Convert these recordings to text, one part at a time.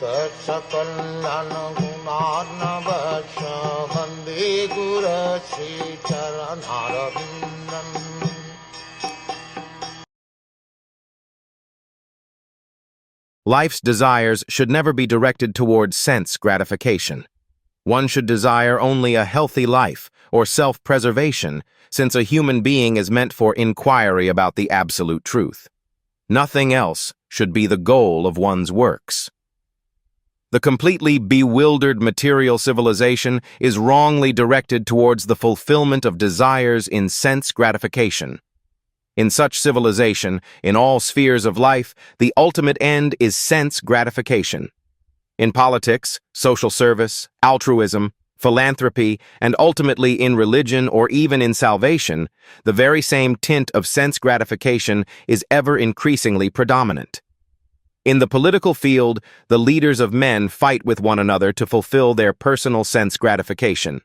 सकल्यान गुणार्णवश Vande गुरश्री चरणारविन्दम्। Life's desires should never be directed towards sense gratification. One should desire only a healthy life or self-preservation, since a human being is meant for inquiry about the absolute truth. Nothing else should be the goal of one's works. The completely bewildered material civilization is wrongly directed towards the fulfillment of desires in sense gratification. In such civilization, in all spheres of life, the ultimate end is sense gratification. In politics, social service, altruism, philanthropy, and ultimately in religion or even in salvation, the very same tint of sense gratification is ever increasingly predominant. In the political field, the leaders of men fight with one another to fulfill their personal sense gratification.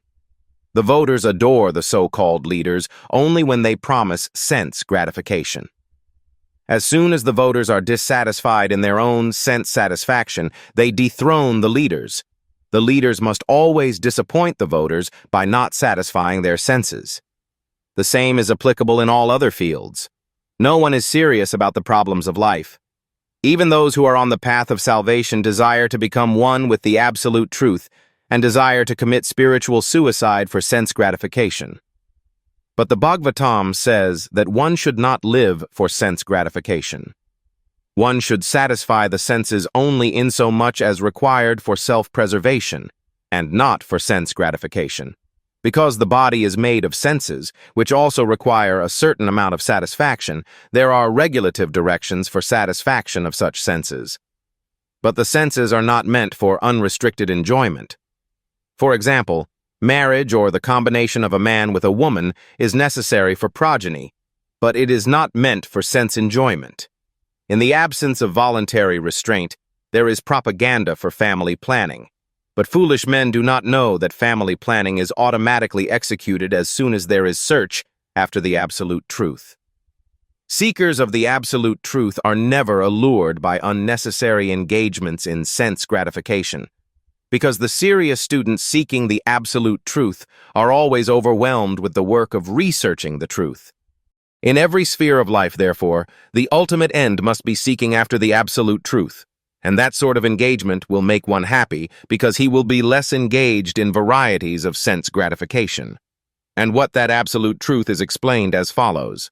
The voters adore the so-called leaders only when they promise sense gratification. As soon as the voters are dissatisfied in their own sense satisfaction, they dethrone the leaders. The leaders must always disappoint the voters by not satisfying their senses. The same is applicable in all other fields. No one is serious about the problems of life. Even those who are on the path of salvation desire to become one with the absolute truth and desire to commit spiritual suicide for sense gratification. But the Bhagavatam says that one should not live for sense gratification. One should satisfy the senses only insomuch as required for self-preservation, and not for sense gratification. Because the body is made of senses, which also require a certain amount of satisfaction, there are regulative directions for satisfaction of such senses. But the senses are not meant for unrestricted enjoyment. For example, marriage or the combination of a man with a woman is necessary for progeny, but it is not meant for sense enjoyment. In the absence of voluntary restraint, there is propaganda for family planning. But foolish men do not know that family planning is automatically executed as soon as there is search after the absolute truth. Seekers of the absolute truth are never allured by unnecessary engagements in sense gratification, because the serious students seeking the absolute truth are always overwhelmed with the work of researching the truth. In every sphere of life, therefore, the ultimate end must be seeking after the absolute truth, and that sort of engagement will make one happy because he will be less engaged in varieties of sense gratification. And what that absolute truth is explained as follows.